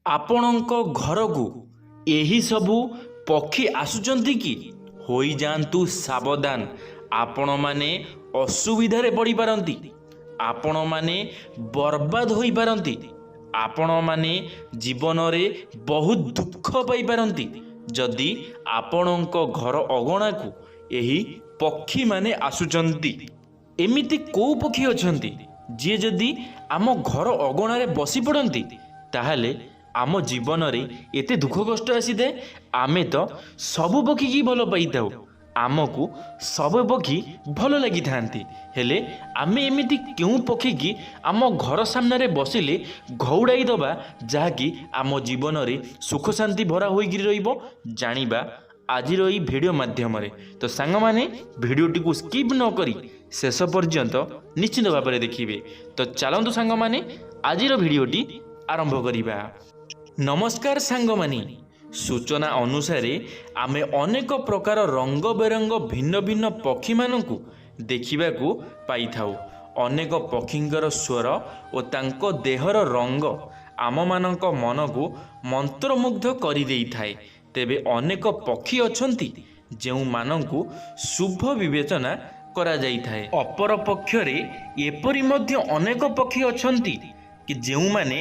ଆପଣଙ୍କ ଘରକୁ ଏହି ସବୁ ପକ୍ଷୀ ଆସୁଛନ୍ତି କି? ହୋଇଯାଆନ୍ତୁ ସାବଧାନ, ଆପଣମାନେ ଅସୁବିଧାରେ ପଡ଼ିପାରନ୍ତି, ଆପଣମାନେ ବର୍ବାଦ ହୋଇପାରନ୍ତି, ଆପଣମାନେ ଜୀବନରେ ବହୁତ ଦୁଃଖ ପାଇପାରନ୍ତି ଯଦି ଆପଣଙ୍କ ଘର ଅଗଣାକୁ ଏହି ପକ୍ଷୀମାନେ ଆସୁଛନ୍ତି। ଏମିତି କେଉଁ ପକ୍ଷୀ ଅଛନ୍ତି ଯିଏ ଯଦି ଆମ ଘର ଅଗଣାରେ ବସି ପଡ଼ନ୍ତି ତାହେଲେ ଆମ ଜୀବନରେ ଏତେ ଦୁଃଖ କଷ୍ଟ ଆସିଥାଏ? ଆମେ ତ ସବୁ ପକ୍ଷୀକି ଭଲ ପାଇଥାଉ, ଆମକୁ ସବୁ ପକ୍ଷୀ ଭଲ ଲାଗିଥାନ୍ତି, ହେଲେ ଆମେ ଏମିତି କେଉଁ ପକ୍ଷୀକି ଆମ ଘର ସାମ୍ନାରେ ବସିଲେ ଘଉଡ଼ାଇ ଦେବା ଯାହାକି ଆମ ଜୀବନରେ ସୁଖ ଶାନ୍ତି ଭରା ହୋଇକରି ରହିବ? ଜାଣିବା ଆଜିର ଏହି ଭିଡ଼ିଓ ମାଧ୍ୟମରେ। ତ ସାଙ୍ଗମାନେ ଭିଡ଼ିଓଟିକୁ ସ୍କିପ୍ ନ କରି ଶେଷ ପର୍ଯ୍ୟନ୍ତ ନିଶ୍ଚିତ ଭାବରେ ଦେଖିବେ। ତ ଚାଲନ୍ତୁ ସାଙ୍ଗମାନେ ଆଜିର ଭିଡ଼ିଓଟି ଆରମ୍ଭ କରିବା। ନମସ୍କାର ସାଙ୍ଗମାନେ, ସୂଚନା ଅନୁସାରେ ଆମେ ଅନେକ ପ୍ରକାର ରଙ୍ଗ ବେରଙ୍ଗ ଭିନ୍ନ ଭିନ୍ନ ପକ୍ଷୀମାନଙ୍କୁ ଦେଖିବାକୁ ପାଇଥାଉ। ଅନେକ ପକ୍ଷୀଙ୍କର ସ୍ୱର ଓ ତାଙ୍କ ଦେହର ରଙ୍ଗ ଆମମାନଙ୍କ ମନକୁ ମନ୍ତ୍ରମୁଗ୍ଧ କରିଦେଇଥାଏ। ତେବେ ଅନେକ ପକ୍ଷୀ ଅଛନ୍ତି ଯେଉଁମାନଙ୍କୁ ଶୁଭ ବିବେଚନା କରାଯାଇଥାଏ। ଅପରପକ୍ଷରେ ଏପରି ମଧ୍ୟ ଅନେକ ପକ୍ଷୀ ଅଛନ୍ତି କି ଯେଉଁମାନେ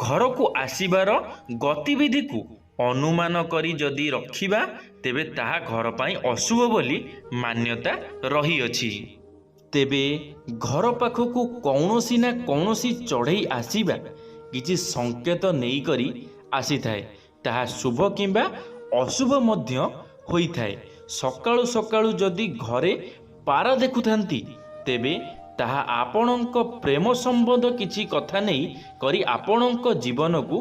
ଘରକୁ ଆସିବାର ଗତିବିଧିକୁ ଅନୁମାନ କରି ଯଦି ରଖିବା ତେବେ ତାହା ଘର ପାଇଁ ଅଶୁଭ ବୋଲି ମାନ୍ୟତା ରହିଅଛି। ତେବେ ଘର ପାଖକୁ କୌଣସି ନା କୌଣସି ଚଢ଼େଇ ଆସିବା କିଛି ସଂକେତ ନେଇକରି ଆସିଥାଏ, ତାହା ଶୁଭ କିମ୍ବା ଅଶୁଭ ମଧ୍ୟ ହୋଇଥାଏ। ସକାଳୁ ସକାଳୁ ଯଦି ଘରେ ପାରା ଦେଖୁଥାନ୍ତି ତେବେ ତାହା ଆପଣଙ୍କ ପ୍ରେମ ସମ୍ବନ୍ଧ କିଛି କଥା ନେଇ କରି ଆପଣଙ୍କ ଜୀବନକୁ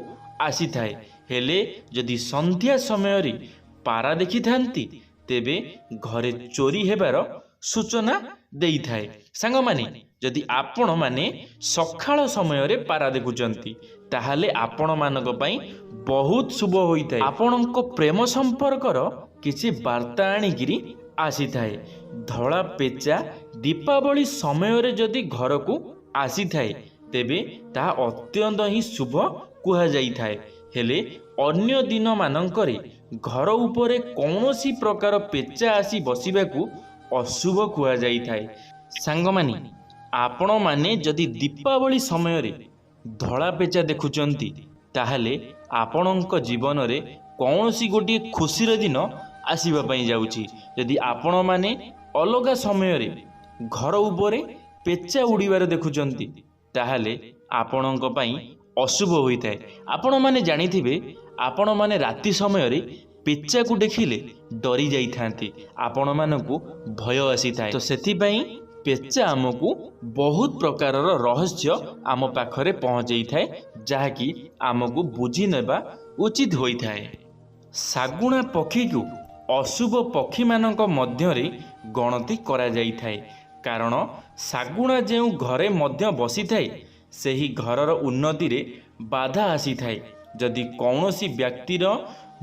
ଆସିଥାଏ। ହେଲେ ଯଦି ସନ୍ଧ୍ୟା ସମୟରେ ପାରା ଦେଖିଥାନ୍ତି ତେବେ ଘରେ ଚୋରି ହେବାର ସୂଚନା ଦେଇଥାଏ। ସାଙ୍ଗମାନେ ଯଦି ଆପଣମାନେ ସକାଳ ସମୟରେ ପାରା ଦେଖୁଛନ୍ତି ତାହେଲେ ଆପଣମାନଙ୍କ ପାଇଁ ବହୁତ ଶୁଭ ହୋଇଥାଏ, ଆପଣଙ୍କ ପ୍ରେମ ସମ୍ପର୍କର କିଛି ବାର୍ତ୍ତା ଆଣିକିରି ଆସିଥାଏ। ଧଳା ପେଚା ଦୀପାବଳି ସମୟରେ ଯଦି ଘରକୁ ଆସିଥାଏ ତେବେ ତାହା ଅତ୍ୟନ୍ତ ହିଁ ଶୁଭ କୁହାଯାଇଥାଏ। ହେଲେ ଅନ୍ୟ ଦିନମାନଙ୍କରେ ଘର ଉପରେ କୌଣସି ପ୍ରକାର ପେଚା ଆସି ବସିବାକୁ ଅଶୁଭ କୁହାଯାଇଥାଏ। ସାଙ୍ଗମାନେ ଆପଣମାନେ ଯଦି ଦୀପାବଳି ସମୟରେ ଧଳା ପେଚା ଦେଖୁଛନ୍ତି ତାହେଲେ ଆପଣଙ୍କ ଜୀବନରେ କୌଣସି ଗୋଟିଏ ଖୁସିର ଦିନ ଆସିବା ପାଇଁ ଯାଉଛି। ଯଦି ଆପଣମାନେ ଅଲଗା ସମୟରେ ଘର ଉପରେ ପେଚା ଉଡ଼ିବାର ଦେଖୁଛନ୍ତି ତାହେଲେ ଆପଣଙ୍କ ପାଇଁ ଅଶୁଭ ହୋଇଥାଏ। ଆପଣମାନେ ଜାଣିଥିବେ ଆପଣମାନେ ରାତି ସମୟରେ ପେଚାକୁ ଦେଖିଲେ ଡରି ଯାଇଥାନ୍ତି, ଆପଣମାନଙ୍କୁ ଭୟ ଆସିଥାଏ। ତ ସେଥିପାଇଁ ପେଚା ଆମକୁ ବହୁତ ପ୍ରକାରର ରହସ୍ୟ ଆମ ପାଖରେ ପହଞ୍ଚେଇଥାଏ ଯାହାକି ଆମକୁ ବୁଝି ନେବା ଉଚିତ ହୋଇଥାଏ। ଶାଗୁଣା ପକ୍ଷୀକୁ ଅଶୁଭ ପକ୍ଷୀମାନଙ୍କ ମଧ୍ୟରେ ଗଣତି କରାଯାଇଥାଏ, କାରଣ ଶାଗୁଣା ଯେଉଁ ଘରେ ମଧ୍ୟ ବସିଥାଏ ସେହି ଘରର ଉନ୍ନତିରେ ବାଧା ଆସିଥାଏ। ଯଦି କୌଣସି ବ୍ୟକ୍ତିର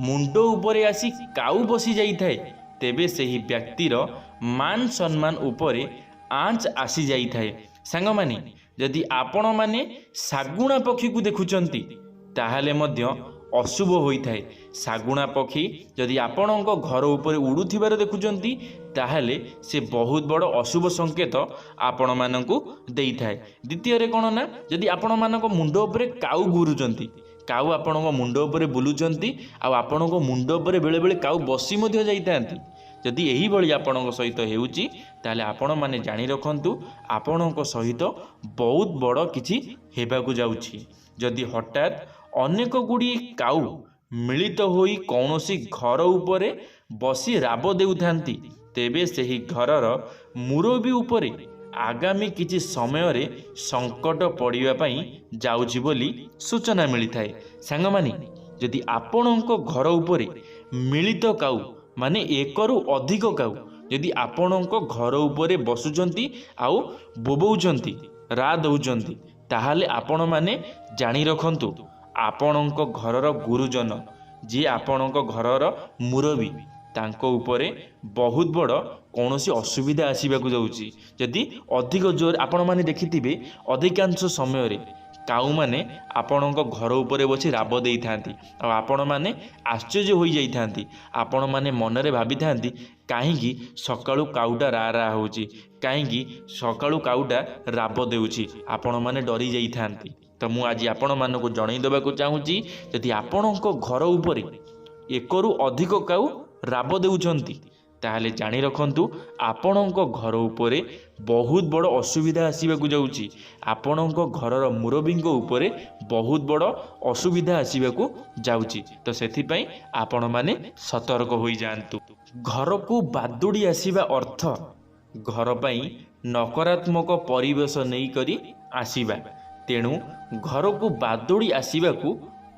ମୁଣ୍ଡ ଉପରେ ଆସି କାଉ ବସି ଯାଇଥାଏ ତେବେ ସେହି ବ୍ୟକ୍ତିର ମାନ ସମ୍ମାନ ଉପରେ ଆଞ୍ଚ ଆସିଯାଇଥାଏ। ସାଙ୍ଗମାନେ ଯଦି ଆପଣମାନେ ଶାଗୁଣା ପକ୍ଷୀକୁ ଦେଖୁଛନ୍ତି ତାହେଲେ ମଧ୍ୟ ଅଶୁଭ ହୋଇଥାଏ। ଶାଗୁଣା ପକ୍ଷୀ ଯଦି ଆପଣଙ୍କ ଘର ଉପରେ ଉଡ଼ୁଥିବାର ଦେଖୁଛନ୍ତି ତାହେଲେ ସେ ବହୁତ ବଡ଼ ଅଶୁଭ ସଂକେତ ଆପଣମାନଙ୍କୁ ଦେଇଥାଏ। ଦ୍ୱିତୀୟରେ କ'ଣ ନା, ଯଦି ଆପଣମାନଙ୍କ ମୁଣ୍ଡ ଉପରେ କାଉ ଘୁରୁଛନ୍ତି, କାଉ ଆପଣଙ୍କ ମୁଣ୍ଡ ଉପରେ ବୁଲୁଛନ୍ତି ଆଉ ଆପଣଙ୍କ ମୁଣ୍ଡ ଉପରେ ବେଳେବେଳେ କାଉ ବସି ମଧ୍ୟ ଯାଇଥାନ୍ତି, ଯଦି ଏହିଭଳି ଆପଣଙ୍କ ସହିତ ହେଉଛି ତାହେଲେ ଆପଣମାନେ ଜାଣି ରଖନ୍ତୁ ଆପଣଙ୍କ ସହିତ ବହୁତ ବଡ଼ କିଛି ହେବାକୁ ଯାଉଛି। ଯଦି ହଠାତ୍ ଅନେକ ଗୁଡ଼ିଏ କାଉ ମିଳିତ ହୋଇ କୌଣସି ଘର ଉପରେ ବସି ରାବ ଦେଉଥାନ୍ତି ତେବେ ସେହି ଘରର ମୁରବୀ ଉପରେ ଆଗାମୀ କିଛି ସମୟରେ ସଙ୍କଟ ପଡ଼ିବା ପାଇଁ ଯାଉଛି ବୋଲି ସୂଚନା ମିଳିଥାଏ। ସାଙ୍ଗମାନେ ଯଦି ଆପଣଙ୍କ ଘର ଉପରେ ମିଳିତ କାଉ ମାନେ ଏକରୁ ଅଧିକ କାଉ ଯଦି ଆପଣଙ୍କ ଘର ଉପରେ ବସୁଛନ୍ତି ଆଉ ବୋବଉଛନ୍ତି, ରା ଦେଉଛନ୍ତି, ତାହେଲେ ଆପଣମାନେ ଜାଣି ରଖନ୍ତୁ ଆପଣଙ୍କ ଘରର ଗୁରୁଜନ ଯିଏ ଆପଣଙ୍କ ଘରର ମୁରବୀ ତାଙ୍କ ଉପରେ ବହୁତ ବଡ଼ କୌଣସି ଅସୁବିଧା ଆସିବାକୁ ଯାଉଛି। ଯଦି ଅଧିକ ଜୋର ଆପଣମାନେ ଦେଖିଥିବେ ଅଧିକାଂଶ ସମୟରେ କାଉମାନେ ଆପଣଙ୍କ ଘର ଉପରେ ବସି ରାବ ଦେଇଥାନ୍ତି ଆଉ ଆପଣମାନେ ଆଶ୍ଚର୍ଯ୍ୟ ହୋଇଯାଇଥାନ୍ତି। ଆପଣମାନେ ମନରେ ଭାବିଥାନ୍ତି କାହିଁକି ସକାଳୁ କାଉଟା ରା ରା ହେଉଛି, କାହିଁକି ସକାଳୁ କାଉଟା ରାବ ଦେଉଛି। ଆପଣମାନେ ଡରି ଯାଇଥାନ୍ତି। ତ ମୁଁ ଆଜି ଆପଣମାନଙ୍କୁ ଜଣାଇ ଦେବାକୁ ଚାହୁଁଛି, ଯଦି ଆପଣଙ୍କ ଘର ଉପରେ ଏକରୁ ଅଧିକ କାଉ ରାବ ଦେଉଛନ୍ତି ତାହେଲେ ଜାଣି ରଖନ୍ତୁ ଆପଣଙ୍କ ଘର ଉପରେ ବହୁତ ବଡ଼ ଅସୁବିଧା ଆସିବାକୁ ଯାଉଛି। ଆପଣଙ୍କ ଘରର ମୁରବୀଙ୍କ ଉପରେ ବହୁତ ବଡ଼ ଅସୁବିଧା ଆସିବାକୁ ଯାଉଛି। ତ ସେଥିପାଇଁ ଆପଣମାନେ ସତର୍କ ହୋଇଯାଆନ୍ତୁ। ଘରକୁ ବାଦୁଡ଼ି ଆସିବା ଅର୍ଥ ଘର ପାଇଁ ନକାରାତ୍ମକ ପରିବେଶ ନେଇକରି ଆସିବା। ତେଣୁ ଘରକୁ ବାଦୁଡ଼ି ଆସିବାକୁ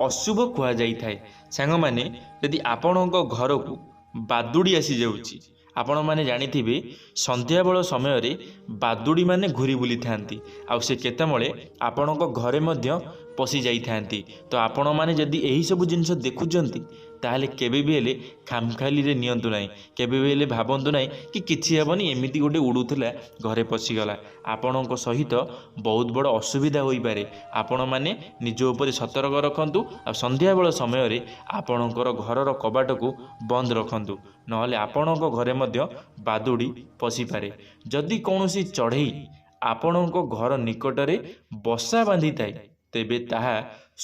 ଅଶୁଭ କୁହାଯାଇଥାଏ। ସାଙ୍ଗମାନେ, ଯଦି ଆପଣଙ୍କ ଘରକୁ ବାଦୁଡ଼ି ଆସିଯାଉଛି, ଆପଣମାନେ ଜାଣିଥିବେ ସନ୍ଧ୍ୟାବେଳ ସମୟରେ ବାଦୁଡ଼ିମାନେ ଘୁରି ବୁଲିଥାନ୍ତି ଆଉ ସେ କେତେବେଳେ ଆପଣଙ୍କ ଘରେ ମଧ୍ୟ ପଶି ଯାଇଥାନ୍ତି। ତ ଆପଣମାନେ ଯଦି ଏହିସବୁ ଜିନିଷ ଦେଖୁଛନ୍ତି ତାହେଲେ କେବେ ବି ହେଲେ ଖାମଖାଲିରେ ନିଅନ୍ତୁ ନାହିଁ। କେବେ ବି ହେଲେ ଭାବନ୍ତୁ ନାହିଁ କି କିଛି ହେବନି, ଏମିତି ଗୋଟେ ଉଡ଼ୁଥିଲା ଘରେ ପଶିଗଲା। ଆପଣଙ୍କ ସହିତ ବହୁତ ବଡ଼ ଅସୁବିଧା ହୋଇପାରେ। ଆପଣମାନେ ନିଜ ଉପରେ ସତର୍କ ରଖନ୍ତୁ ଆଉ ସନ୍ଧ୍ୟାବେଳ ସମୟରେ ଆପଣଙ୍କର ଘରର କବାଟକୁ ବନ୍ଦ ରଖନ୍ତୁ, ନହେଲେ ଆପଣଙ୍କ ଘରେ ମଧ୍ୟ ବାଦୁଡ଼ି ପଶିପାରେ। ଯଦି କୌଣସି ଚଢ଼େଇ ଆପଣଙ୍କ ଘର ନିକଟରେ ବସା ବାନ୍ଧିଥାଏ ତେବେ ତାହା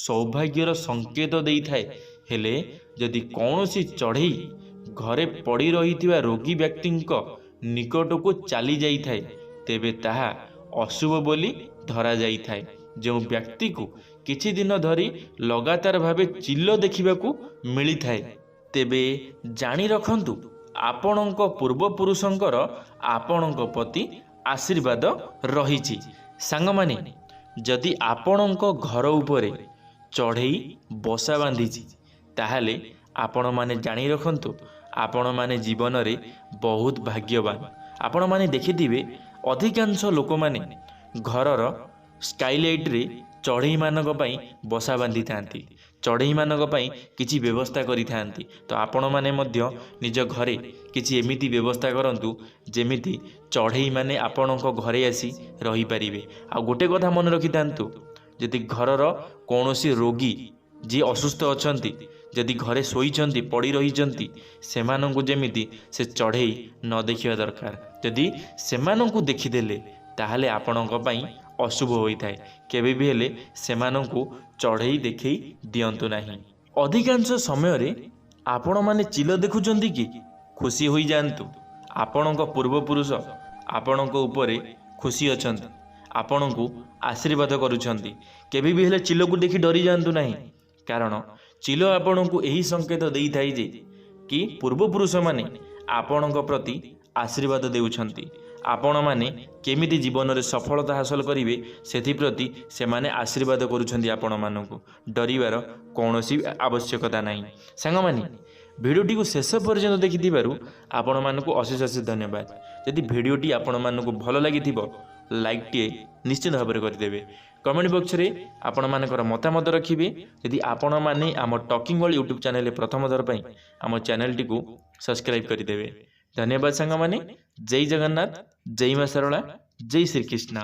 ସୌଭାଗ୍ୟର ସଂକେତ ଦେଇଥାଏ। ହେଲେ ଯଦି କୌଣସି ଚଢ଼େଇ ଘରେ ପଡ଼ି ରହିଥିବା ରୋଗୀ ବ୍ୟକ୍ତିଙ୍କ ନିକଟକୁ ଚାଲି ଯାଇଥାଏ ତେବେ ତାହା ଅଶୁଭ ବୋଲି ଧରାଯାଇଥାଏ। ଯେଉଁ ବ୍ୟକ୍ତିକୁ କିଛି ଦିନ ଧରି ଲଗାତାର ଭାବେ ଚିଲ ଦେଖିବାକୁ ମିଳିଥାଏ ତେବେ ଜାଣି ରଖନ୍ତୁ ଆପଣଙ୍କ ପୂର୍ବପୁରୁଷଙ୍କର ଆପଣଙ୍କ ପ୍ରତି ଆଶୀର୍ବାଦ ରହିଛି। ସାଙ୍ଗମାନେ, ଯଦି ଆପଣଙ୍କ ଘର ଉପରେ ଚଢ଼େଇ ବସା ବାନ୍ଧିଛି ତାହେଲେ ଆପଣମାନେ ଜାଣି ରଖନ୍ତୁ ଆପଣମାନେ ଜୀବନରେ ବହୁତ ଭାଗ୍ୟବାନ। ଆପଣମାନେ ଦେଖିଥିବେ ଅଧିକାଂଶ ଲୋକମାନେ ଘରର ସ୍କାଇଲାଇଟ୍ରେ ଚଢ଼େଇମାନଙ୍କ ପାଇଁ ବସା ବାନ୍ଧିଥାନ୍ତି, ଚଢ଼େଇମାନଙ୍କ ପାଇଁ କିଛି ବ୍ୟବସ୍ଥା କରିଥାନ୍ତି। ତ ଆପଣମାନେ ମଧ୍ୟ ନିଜ ଘରେ କିଛି ଏମିତି ବ୍ୟବସ୍ଥା କରନ୍ତୁ ଯେମିତି ଚଢ଼େଇମାନେ ଆପଣଙ୍କ ଘରେ ଆସି ରହିପାରିବେ। ଆଉ ଗୋଟେ କଥା ମନେ ରଖିଥାନ୍ତୁ, ଯଦି ଘରର କୌଣସି ରୋଗୀ ଯିଏ ଅସୁସ୍ଥ ଅଛନ୍ତି, ଯଦି ଘରେ ଶୋଇଛନ୍ତି ପଡ଼ି ରହିଛନ୍ତି, ସେମାନଙ୍କୁ ଯେମିତି ସେ ଚଢ଼େଇ ନ ଦେଖିବା ଦରକାର। ଯଦି ସେମାନଙ୍କୁ ଦେଖିଦେଲେ ତାହେଲେ ଆପଣଙ୍କ ପାଇଁ ଅଶୁଭ ହୋଇଥାଏ। କେବେ ବି ହେଲେ ସେମାନଙ୍କୁ ଚଢ଼େଇ ଦେଖେଇ ଦିଅନ୍ତୁ ନାହିଁ। ଅଧିକାଂଶ ସମୟରେ ଆପଣମାନେ ଚିଲ ଦେଖୁଛନ୍ତି କି? ଖୁସି ହୋଇଯାଆନ୍ତୁ, ଆପଣଙ୍କ ପୂର୍ବପୁରୁଷ ଆପଣଙ୍କ ଉପରେ ଖୁସି ଅଛନ୍ତି, ଆପଣଙ୍କୁ ଆଶୀର୍ବାଦ କରୁଛନ୍ତି। କେବେ ବି ହେଲେ ଚିଲକୁ ଦେଖି ଡରି ଯାଆନ୍ତୁ ନାହିଁ, କାରଣ ଚିଲ ଆପଣଙ୍କୁ ଏହି ସଂକେତ ଦେଇଥାଏ ଯେ କି ପୂର୍ବପୁରୁଷମାନେ ଆପଣଙ୍କ ପ୍ରତି ଆଶୀର୍ବାଦ ଦେଉଛନ୍ତି। ଆପଣମାନେ କେମିତି ଜୀବନରେ ସଫଳତା ହାସଲ କରିବେ ସେଥିପ୍ରତି ସେମାନେ ଆଶୀର୍ବାଦ କରୁଛନ୍ତି ଆପଣମାନଙ୍କୁ। ଡରିବାର କୌଣସି ଆବଶ୍ୟକତା ନାହିଁ। ସାଙ୍ଗମାନେ, ଭିଡ଼ିଓଟିକୁ ଶେଷ ପର୍ଯ୍ୟନ୍ତ ଦେଖିଥିବାରୁ ଆପଣମାନଙ୍କୁ ଅଶେଷ ଅଶେଷ ଧନ୍ୟବାଦ। ଯଦି ଭିଡ଼ିଓଟି ଆପଣମାନଙ୍କୁ ଭଲ ଲାଗିଥିବ ଲାଇକ୍ଟିଏ ନିଶ୍ଚିତ ଭାବରେ କରିଦେବେ। କମେଣ୍ଟ ବକ୍ସରେ ଆପଣମାନଙ୍କର ମତାମତ ରଖିବେ। ଯଦି ଆପଣମାନେ ଆମ ଟକିଂ ୱାର୍ଲ୍ଡ ୟୁଟ୍ୟୁବ୍ ଚ୍ୟାନେଲରେ ପ୍ରଥମ ଥର ପାଇଁ ଆମ ଚ୍ୟାନେଲଟିକୁ ସବସ୍କ୍ରାଇବ୍ କରିଦେବେ। ଧନ୍ୟବାଦ ସାଙ୍ଗମାନେ। ଜୟ ଜଗନ୍ନାଥ, ଜୟ ମା ଶାରଳା, ଜୟ ଶ୍ରୀକୃଷ୍ଣ।